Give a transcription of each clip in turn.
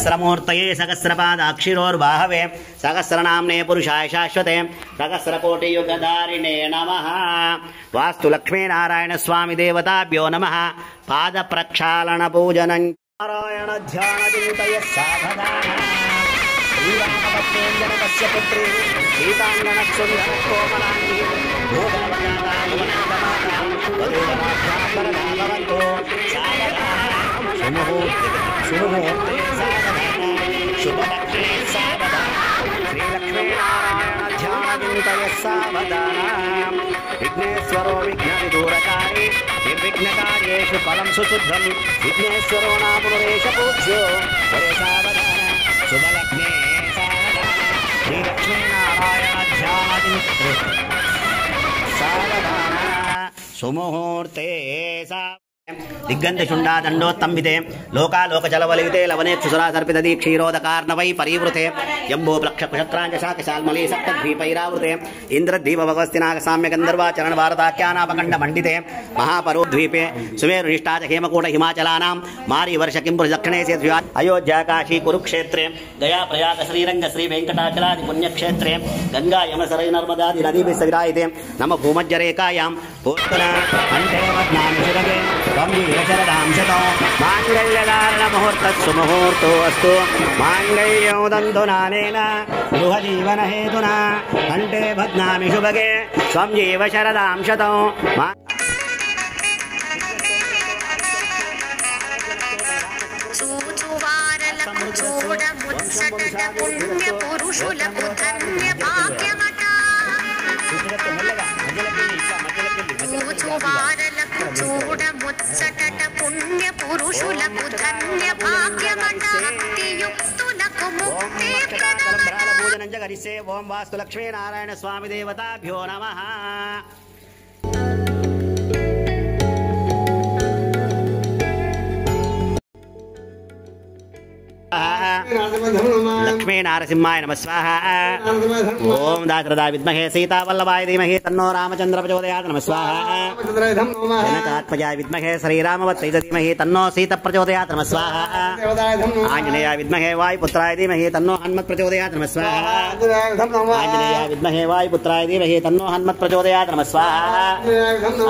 सहस्रमूर्तये सहस्रपादाक्षिरोर्बाहवे सहस्रनाम्ने पुरुषाय शाश्वते सहस्रकोटियुगधारिणे नमः। वास्तु लक्ष्मीनारायण स्वामी देवताभ्यो नमः। पादप्रक्षालनपूजनं नारायण ध्यानचिन्तयः साधनाः श्रीरामपत्नीञ्जनकस्य पुत्री सीताङ्गनसुन्दरकोमलाङ्गी शुभमुहूर्ते शुभलक्ष्मी सावधान श्रीलक्ष्मीनारायण ध्यानचिन्तयः सावधान विघ्नेश्वरो विघ्नविदूरकारी निर्विघ्नकार्येषु फलं सुशुद्धं विघ्नेश्वरो नाम पुनरेश पूज्यो हरे सावधान शुभलग्ने सावधान श्रीलक्ष्मीनारायण ध्यानचिन्तयः सावधान सुमुहूर्ते दिग्गंध दंडोत्तंबिते लोकालोकजलवलिते लवनेक्षुसुरासर्पितदी क्षीरोदकार्णवै परिवृते जम्बो प्लक्षकुशक्रांजशाकशाल्मली सप्तद्वीपैरावृते इंद्रद्वीप भगवस्तिनागसाम्य गंधर्वा चरण भारताख्यानापखंड मंडिते महापरोद्वीपे सुमेरुनिष्ठाच हेमकूट हिमाचलानां मारी वर्ष किंपुर दक्षिणे से अयोध्या काशी कुरुक्षेत्रे गया प्रयाग श्रीरंग श्री वेंकटाचलादि पुण्यक्षेत्रे गंगा यमसरै नर्मदादि नदीभिः विराजिते नम भूमध्यरेखायां पूर्वना कंठे वदनामि शिरगे सुमुहूर्तोऽस्तु माङ्गल्योदन्तु नानेन गृहजीवन हेतुना कण्ठे बध्नामि शुभगे स्वं जीव शरदां शतौ చూడముచ్చట పుణ్య పురుషులకు ధన్య భాగ్యమటాక్తియుక్తులకు ముక్తి పూజనం జగరిసే ఓం వాస్తు లక్ష్మీనారాయణ స్వామి దేవతాభ్యో నమః। लक्ष्मी नारसिंहाय नमः स्वाहा। ओम दाशरथाय विद्महे सीतावल्लभाय धीमहि तन्नो रामचंद्र प्रचोदयात् नमः स्वाहा। जनकात्मजाय विद्महे श्रीरामवत्यै धीमहि तन्नो सीता प्रचोदयात् नमः स्वाहा। आंजनेयाय विद्महे वायुपुत्राय धीमहि तन्नो हनुमत् प्रचोदयात् नमः स्वाहा। आंजनेयाय विद्महे वायुपुत्राय धीमहि तन्नो हनुमत् प्रचोदयात् नमः स्वाहा।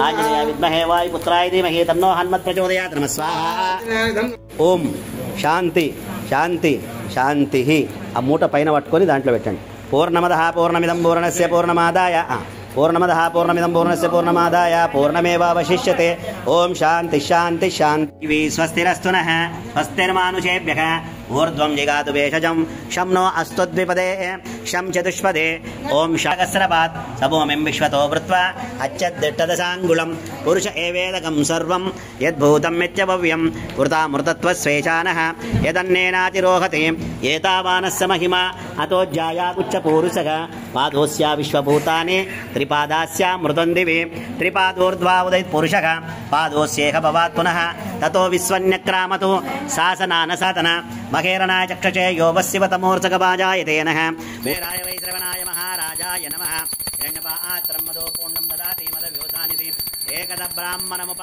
आंजनेयाय विद्महे वायुपुत्राय धीमहि तन्नो हनुमत् प्रचोदयात् नमः स्वाहा। ओम शांति शांति शांति आ मूट पैन पट्टुकोनि दांట్లో పెట్టండి। పూర్ణమదః పూర్ణమిదం పూర్ణస్య పూర్ణమాదాయ పూర్ణమదః పూర్ణమిదం పూర్ణస్య పూర్ణమాదాయ పూర్ణమేవావశిష్యతే। ఓం శాంతి శాంతి శాంతి। స్వస్తిరస్తు నః స్వస్తిర్మానుషేభ్యః ऊर्ध्वं जिगातु भेषजं शं नो अस्तु द्विपदे शं चतुष्पदे। ओम शाकस्रपात् सभूमिं विश्वतो वृत्वा अच्छद्दिष्टदशाङ्गुलं पुरुष एवेदकं सर्वं यद्भूतं मिथ्यभव्यं वृतामृतत्वस्वेशानः यदन्नेनातिरोहते एतावानस्य महिमा अतो ज्यायागुच्छपूरुषः पादोऽस्या विश्वभूतानि त्रिपादास्यामृतं दिवि त्रिपादोर्ध्वा उदयत् पुरुषः पादोऽस्येह भवात् पुनः ततो विश्वन्यक्रामतु सासनानसातन महेरणाय चक्षुषे यो वस्यवतमूर्छकभाजायते नः वीराय वैश्रवणाय महाराजाय नमः। हिरण्यपात्रं मदो पूर्णं ददाति मदव्योसानिति एकदा ब्राह्मणमुप